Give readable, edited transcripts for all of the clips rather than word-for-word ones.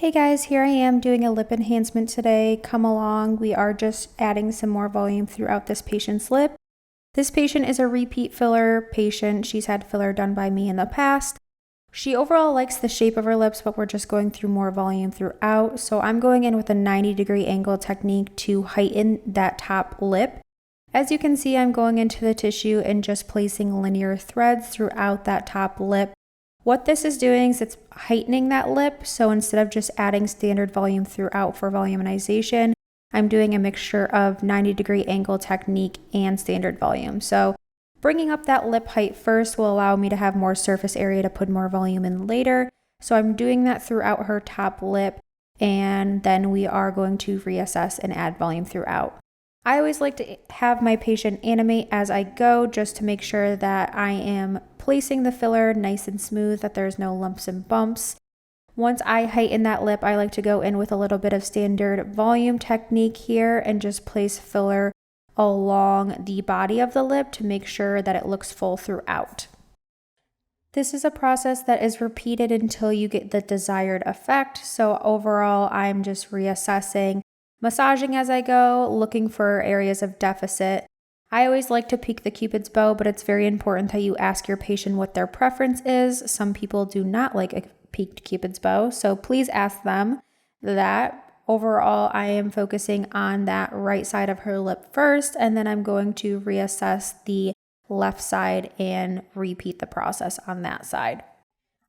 Hey guys, here I am doing a lip enhancement today. Come along. We are just adding some more volume throughout this patient's lip. This patient is a repeat filler patient. She's had filler done by me in the past. She overall likes the shape of her lips, but we're just going through more volume throughout. So I'm going in with a 90-degree angle technique to heighten that top lip. As you can see, I'm going into the tissue and just placing linear threads throughout that top lip. What this is doing is it's heightening that lip, so instead of just adding standard volume throughout for voluminization, I'm doing a mixture of 90-degree angle technique and standard volume. So bringing up that lip height first will allow me to have more surface area to put more volume in later. So I'm doing that throughout her top lip, and then we are going to reassess and add volume throughout. I always like to have my patient animate as I go just to make sure that I am placing the filler nice and smooth, that there's no lumps and bumps. Once I heighten that lip, I like to go in with a little bit of standard volume technique here and just place filler along the body of the lip to make sure that it looks full throughout. This is a process that is repeated until you get the desired effect. So overall, I'm just reassessing, massaging as I go, looking for areas of deficit. I always like to peek the Cupid's bow, but it's very important that you ask your patient what their preference is. Some people do not like a peaked Cupid's bow, so please ask them that. Overall, I am focusing on that right side of her lip first, and then I'm going to reassess the left side and repeat the process on that side.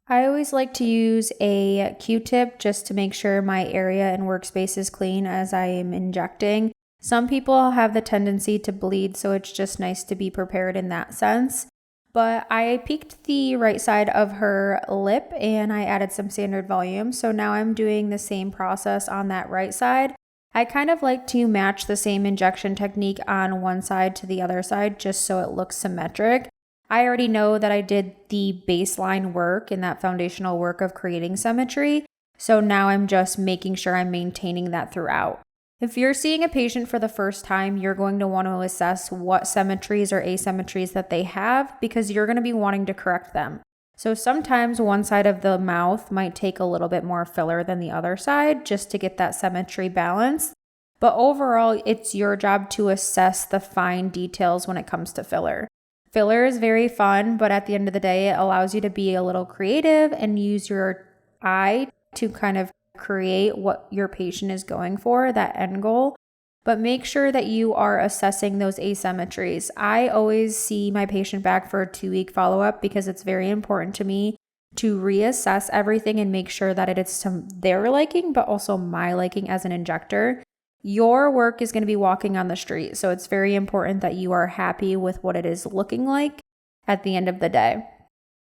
I always like to use a Q-tip just to make sure my area and workspace is clean as I am injecting. Some people have the tendency to bleed, so it's just nice to be prepared in that sense. But I peeked the right side of her lip and I added some standard volume. So now I'm doing the same process on that right side. I kind of like to match the same injection technique on one side to the other side just so it looks symmetric. I already know that I did the baseline work and that foundational work of creating symmetry. So now I'm just making sure I'm maintaining that throughout. If you're seeing a patient for the first time, you're going to want to assess what symmetries or asymmetries that they have because you're going to be wanting to correct them. So sometimes one side of the mouth might take a little bit more filler than the other side just to get that symmetry balance. But overall, it's your job to assess the fine details when it comes to filler. Filler is very fun, but at the end of the day, it allows you to be a little creative and use your eye to kind of create what your patient is going for, that end goal. But make sure that you are assessing those asymmetries. I always see my patient back for a 2-week follow-up because it's very important to me to reassess everything and make sure that it is to their liking, but also my liking as an injector. Your work is going to be walking on the street, so it's very important that you are happy with what it is looking like at the end of the day.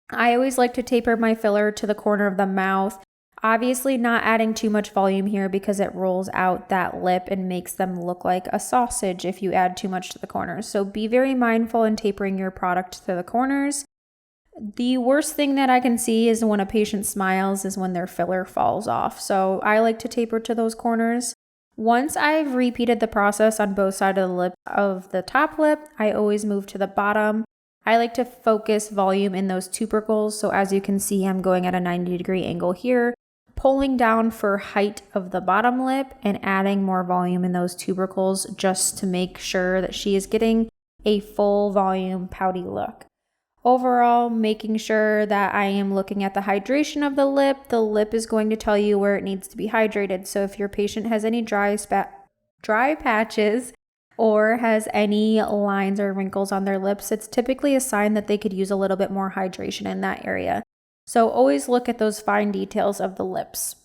I always like to taper my filler to the corner of the mouth. Obviously not adding too much volume here because it rolls out that lip and makes them look like a sausage if you add too much to the corners. So be very mindful in tapering your product to the corners. The worst thing that I can see is when a patient smiles is when their filler falls off. So I like to taper to those corners. Once I've repeated the process on both sides of the lip of the top lip, I always move to the bottom. I like to focus volume in those tubercles. So as you can see, I'm going at a 90-degree angle here, pulling down for height of the bottom lip and adding more volume in those tubercles just to make sure that she is getting a full volume pouty look. Overall, making sure that I am looking at the hydration of the lip. The lip is going to tell you where it needs to be hydrated. So if your patient has any dry patches or has any lines or wrinkles on their lips, it's typically a sign that they could use a little bit more hydration in that area. So always look at those fine details of the lips.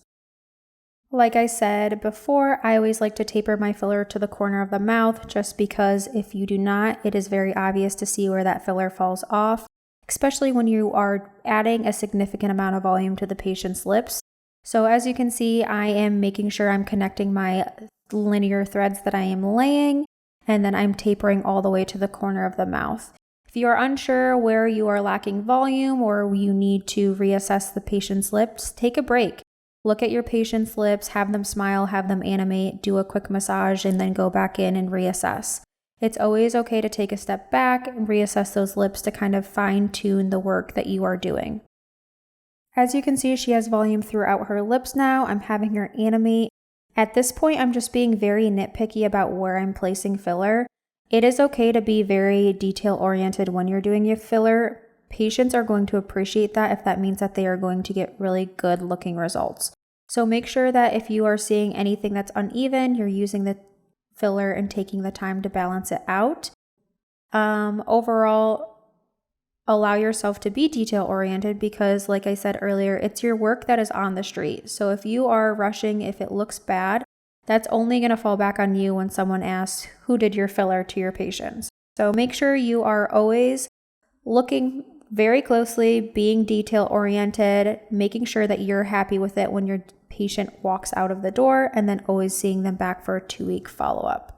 Like I said before, I always like to taper my filler to the corner of the mouth just because if you do not, it is very obvious to see where that filler falls off, especially when you are adding a significant amount of volume to the patient's lips. So as you can see, I am making sure I'm connecting my linear threads that I am laying, and then I'm tapering all the way to the corner of the mouth. If you are unsure where you are lacking volume or you need to reassess the patient's lips, take a break. Look at your patient's lips, have them smile, have them animate, do a quick massage, and then go back in and reassess. It's always okay to take a step back and reassess those lips to kind of fine-tune the work that you are doing. As you can see, she has volume throughout her lips now. I'm having her animate. At this point, I'm just being very nitpicky about where I'm placing filler. It is okay to be very detail-oriented when you're doing your filler. Patients are going to appreciate that if that means that they are going to get really good looking results. So make sure that if you are seeing anything that's uneven, you're using the filler and taking the time to balance it out. Overall, allow yourself to be detail oriented because, like I said earlier, it's your work that is on the street. So if you are rushing, if it looks bad, that's only going to fall back on you when someone asks who did your filler to your patients. So make sure you are always looking very closely, being detail oriented, making sure that you're happy with it when your patient walks out of the door, and then always seeing them back for a 2-week follow-up.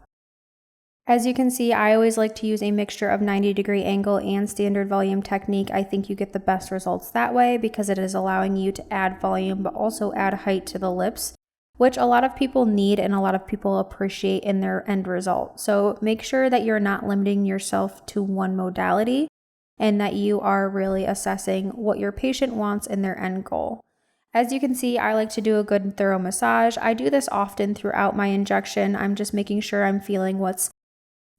As you can see, I always like to use a mixture of 90-degree angle and standard volume technique. I think you get the best results that way because it is allowing you to add volume but also add height to the lips, which a lot of people need and a lot of people appreciate in their end result. So make sure that you're not limiting yourself to one modality and that you are really assessing what your patient wants in their end goal. As you can see, I like to do a good and thorough massage. I do this often throughout my injection. I'm just making sure I'm feeling what's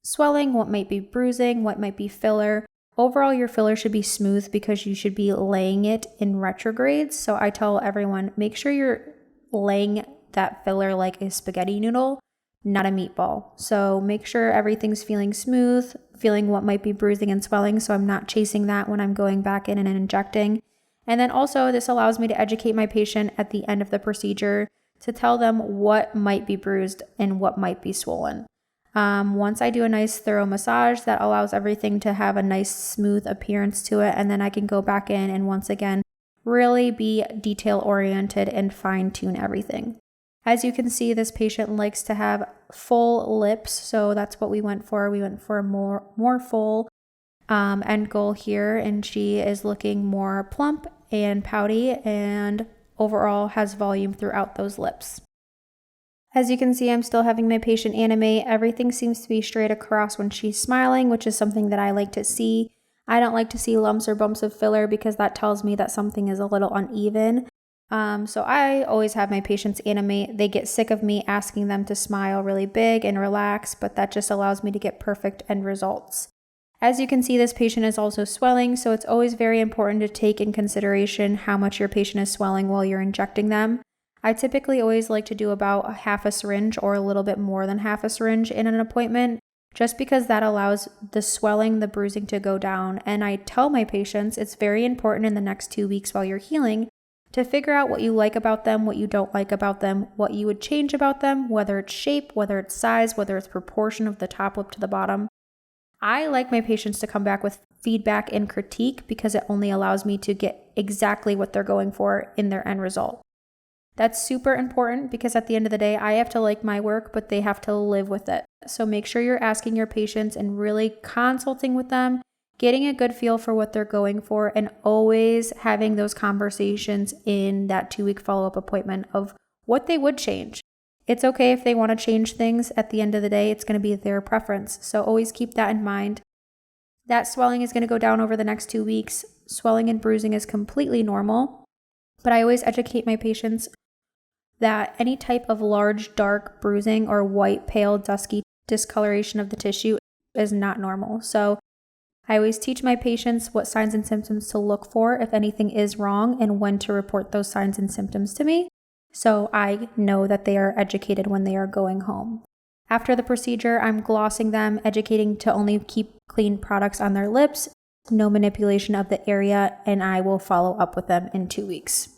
swelling, what might be bruising, what might be filler. Overall, your filler should be smooth because you should be laying it in retrogrades. So I tell everyone, make sure you're laying that filler like a spaghetti noodle, not a meatball. So make sure everything's feeling smooth, feeling what might be bruising and swelling, so I'm not chasing that when I'm going back in and injecting. And then also this allows me to educate my patient at the end of the procedure to tell them what might be bruised and what might be swollen. Once I do a nice thorough massage, that allows everything to have a nice smooth appearance to it, and then I can go back in and once again really be detail oriented and fine tune everything. As you can see, this patient likes to have full lips, so that's what we went for. We went for a more full end goal here, and she is looking more plump and pouty and overall has volume throughout those lips. As you can see, I'm still having my patient animate. Everything seems to be straight across when she's smiling, which is something that I like to see. I don't like to see lumps or bumps of filler because that tells me that something is a little uneven. So I always have my patients animate. They get sick of me asking them to smile really big and relax, but that just allows me to get perfect end results. As you can see, this patient is also swelling, so it's always very important to take in consideration how much your patient is swelling while you're injecting them. I typically always like to do about half a syringe or a little bit more than half a syringe in an appointment, just because that allows the swelling, the bruising to go down. And I tell my patients it's very important in the next 2 weeks while you're healing to figure out what you like about them, what you don't like about them, what you would change about them, whether it's shape, whether it's size, whether it's proportion of the top lip to the bottom. I like my patients to come back with feedback and critique because it only allows me to get exactly what they're going for in their end result. That's super important because at the end of the day, I have to like my work, but they have to live with it. So make sure you're asking your patients and really consulting with them, getting a good feel for what they're going for, and always having those conversations in that 2-week follow-up appointment of what they would change. It's okay if they want to change things. At the end of the day, it's going to be their preference. So always keep that in mind. That swelling is going to go down over the next 2 weeks. Swelling and bruising is completely normal, but I always educate my patients that any type of large, dark bruising or white, pale, dusky discoloration of the tissue is not normal. So I always teach my patients what signs and symptoms to look for if anything is wrong and when to report those signs and symptoms to me. So I know that they are educated when they are going home. After the procedure, I'm glossing them, educating to only keep clean products on their lips, no manipulation of the area, and I will follow up with them in 2 weeks.